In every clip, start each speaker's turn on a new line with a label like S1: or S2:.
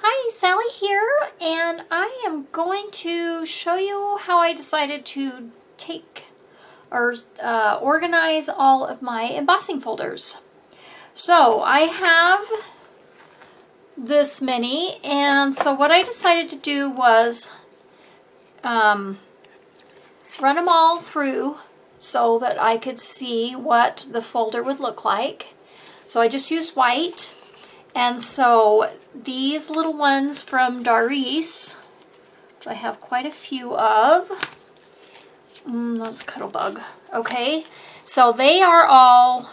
S1: Hi, Sally here, and I am going to show you how I decided to take or organize all of my embossing folders. So I have this many, and so what I decided to do was run them all through so that I could see what the folder would look like. So I just used white. And so these little ones from Doris, which I have quite a few of, those Cuttlebug, okay, so they are all,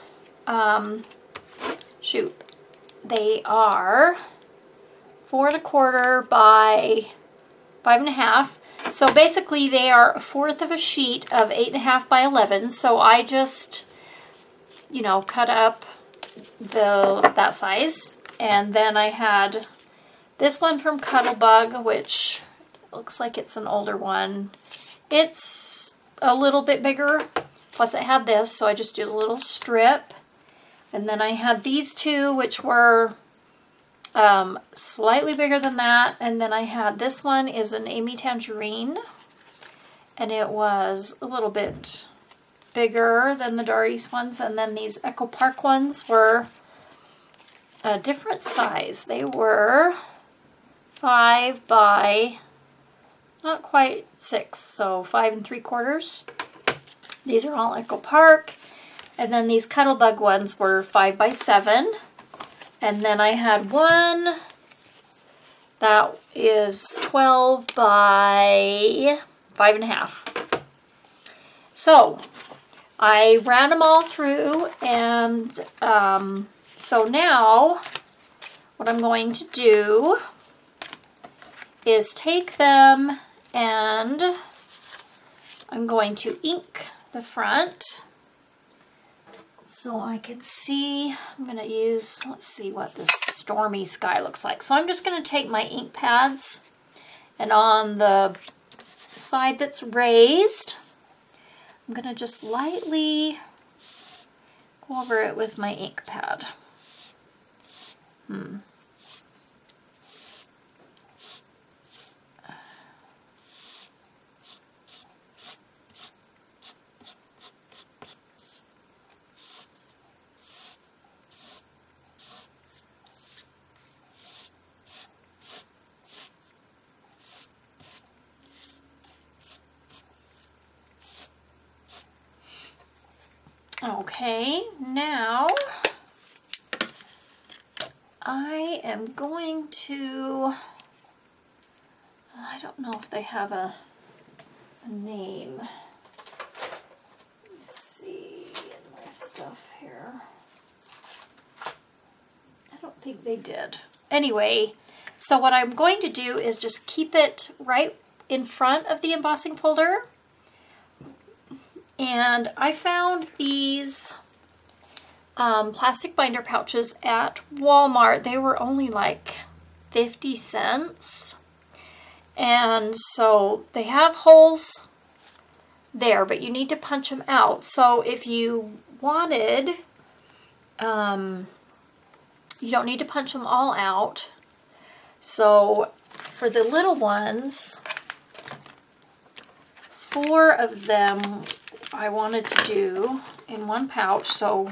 S1: they are 4 1/4 by 5 1/2. So basically they are 1/4 of a sheet of 8 1/2 by 11. So I just, cut up that size. And then I had this one from Cuttlebug, which looks like it's an older one. It's a little bit bigger, plus it had this, so I just did a little strip. And then I had these two, which were slightly bigger than that. And then I had this one is an Amy Tangerine, and it was a little bit bigger than the Doris ones. And then these Echo Park ones were a different size. They were 5 by not quite 6, so 5 3/4. These are all Echo Park. And then these Cuttlebug ones were 5 by 7. And then I had one that is 12 by 5 1/2. So I ran them all through, and so now what I'm going to do is take them and I'm going to ink the front so I can see. I'm going to use, let's see what this stormy sky looks like. So I'm just going to take my ink pads, and on the side that's raised, I'm going to just lightly go over it with my ink pad. Okay, now I am going to, I don't know if they have a name. Let's see in my stuff here. I don't think they did. Anyway, so what I'm going to do is just keep it right in front of the embossing folder. And I found these plastic binder pouches at Walmart. They were only like 50 cents. And so they have holes there, but you need to punch them out. So if you wanted, you don't need to punch them all out. So for the little ones, 4 of them I wanted to do in one pouch. So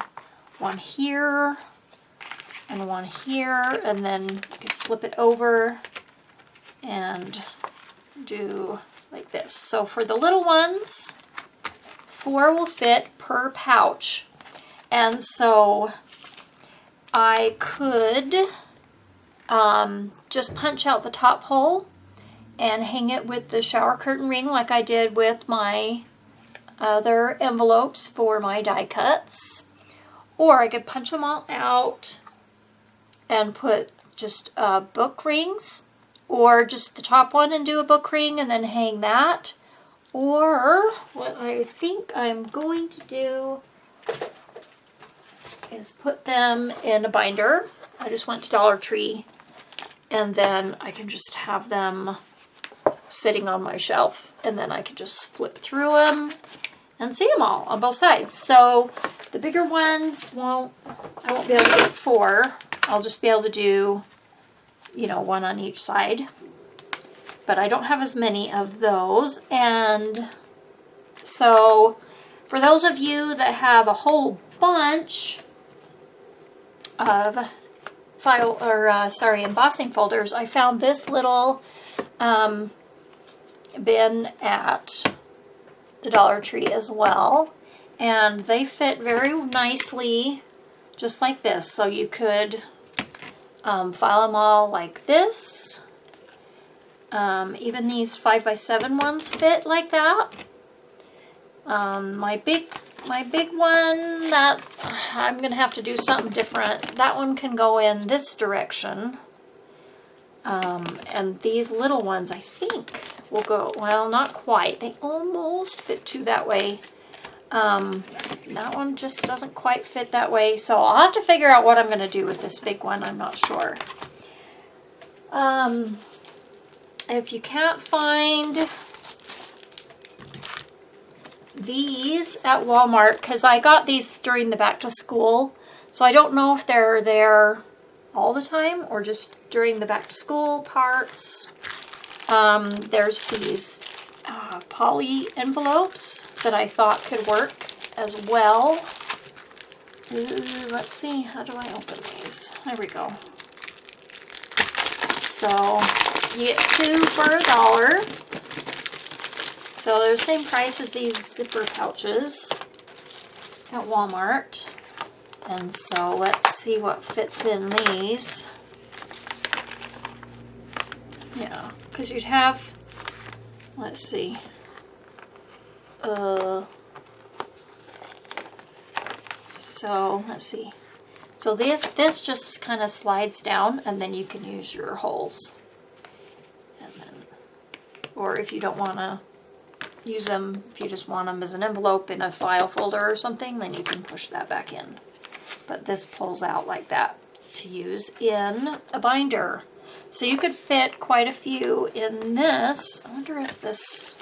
S1: one here and one here, and then you can flip it over and do like this. So for the little ones, 4 will fit per pouch. And so I could just punch out the top hole and hang it with the shower curtain ring like I did with my other envelopes for my die cuts. Or I could punch them all out and put just book rings, or just the top one and do a book ring and then hang that. Or what I think I'm going to do is put them in a binder. I just went to Dollar Tree, and then I can just have them sitting on my shelf, and then I can just flip through them and see them all on both sides. So the bigger ones I won't be able to get 4. I'll just be able to do you know, one on each side. But I don't have as many of those. And so for those of you that have a whole bunch of embossing folders, I found this little bin at the Dollar Tree as well. And they fit very nicely, just like this. So you could file them all like this. Even these 5x7 ones fit like that. My big one that I'm gonna have to do something different. That one can go in this direction. And these little ones, I think, will go, well, not quite. They almost fit two that way. That one just doesn't quite fit that way. So I'll have to figure out what I'm gonna do with this big one. I'm not sure. If you can't find these at Walmart, because I got these during the back to school, so I don't know if they're there all the time or just during the back to school parts. There's these poly envelopes that I thought could work as well. Ooh, let's see, how do I open these? There we go. So you get 2 for $1. So they're the same price as these zipper pouches at Walmart. And so let's see what fits in these. Yeah, because you'd have, let's see. So let's see. So this just kind of slides down, and then you can use your holes. And then, or if you don't want to use them, if you just want them as an envelope in a file folder or something, then you can push that back in. But this pulls out like that to use in a binder. So you could fit quite a few in this. I wonder if this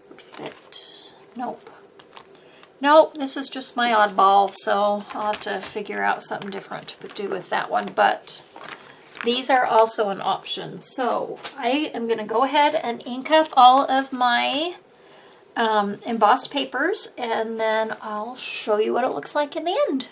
S1: would fit. Nope. Nope, this is just my oddball, so I'll have to figure out something different to do with that one. But these are also an option. So I am going to go ahead and ink up all of my embossed papers, and then I'll show you what it looks like in the end.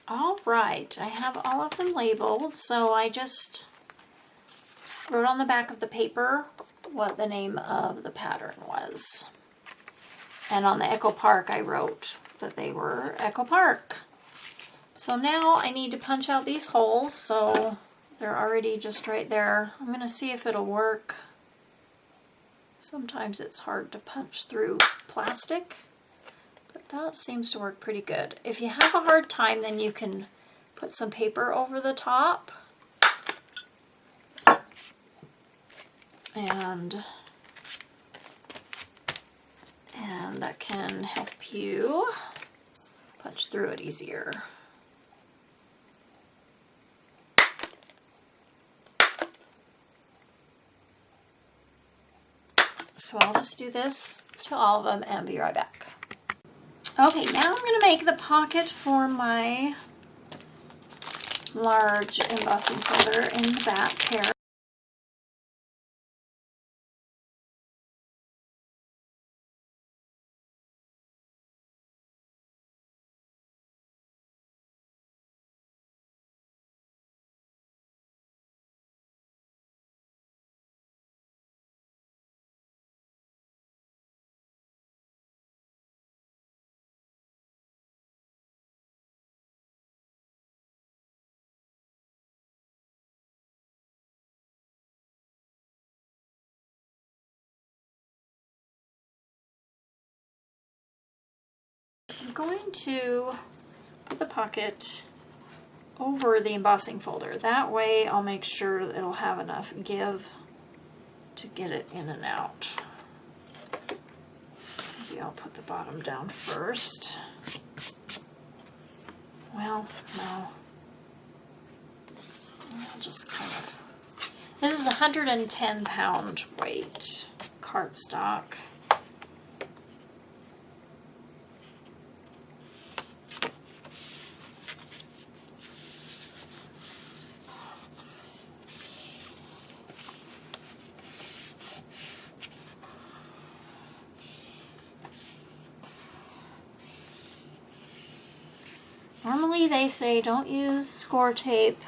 S1: All right, I have all of them labeled, so I just wrote on the back of the paper what the name of the pattern was. And on the Echo Park, I wrote that they were Echo Park. So now I need to punch out these holes, so they're already just right there. I'm going to see if it'll work. Sometimes it's hard to punch through plastic, but that seems to work pretty good. If you have a hard time, then you can put some paper over the top. And that can help you punch through it easier. So I'll just do this to all of them and be right back. Okay, now I'm going to make the pocket for my large embossing folder in the back here. I'm going to put the pocket over the embossing folder. That way I'll make sure that it'll have enough give to get it in and out. Maybe I'll put the bottom down first. Well, no. I'll just kind of... This is 110 pound weight cardstock. Normally they say don't use score tape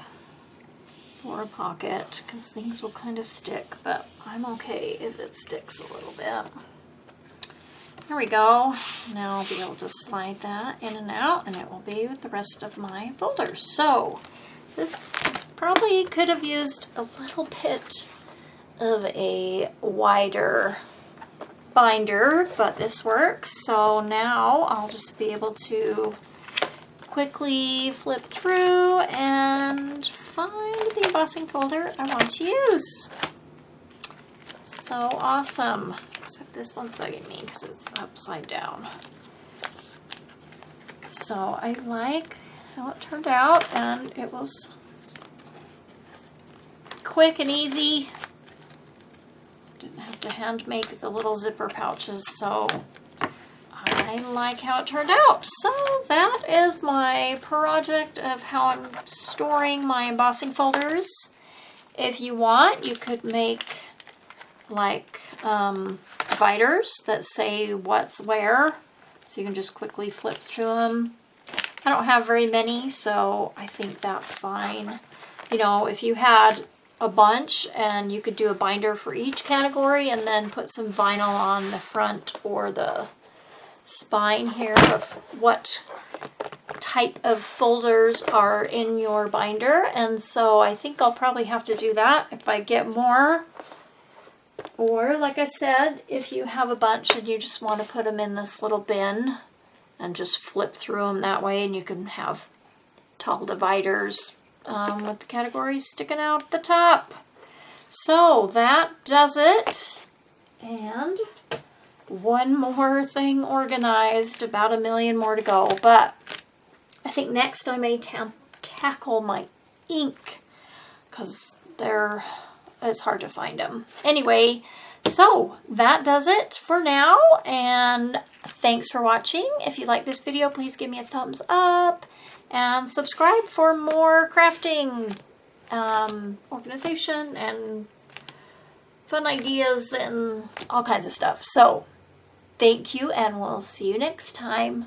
S1: for a pocket because things will kind of stick, but I'm okay if it sticks a little bit. There we go. Now I'll be able to slide that in and out and it will be with the rest of my folders. So this probably could have used a little bit of a wider binder, but this works. So now I'll just be able to quickly flip through and find the embossing folder I want to use. So awesome. Except this one's bugging me because it's upside down. So I like how it turned out, and it was quick and easy. Didn't have to hand make the little zipper pouches, so I like how it turned out. So that is my project of how I'm storing my embossing folders. If you want, you could make like dividers that say what's where, so you can just quickly flip through them. I don't have very many, so I think that's fine. You know, if you had a bunch and you could do a binder for each category and then put some vinyl on the front or the spine here of what type of folders are in your binder. And so I think I'll probably have to do that if I get more. Or like I said, if you have a bunch and you just want to put them in this little bin and just flip through them that way, and you can have tall dividers with the categories sticking out at the top. So that does it. And one more thing organized, about 1 million more to go, but I think next I may tackle my ink because it's hard to find them. Anyway, so that does it for now, and thanks for watching. If you like this video, please give me a thumbs up and subscribe for more crafting, organization, and fun ideas and all kinds of stuff. So thank you, and we'll see you next time.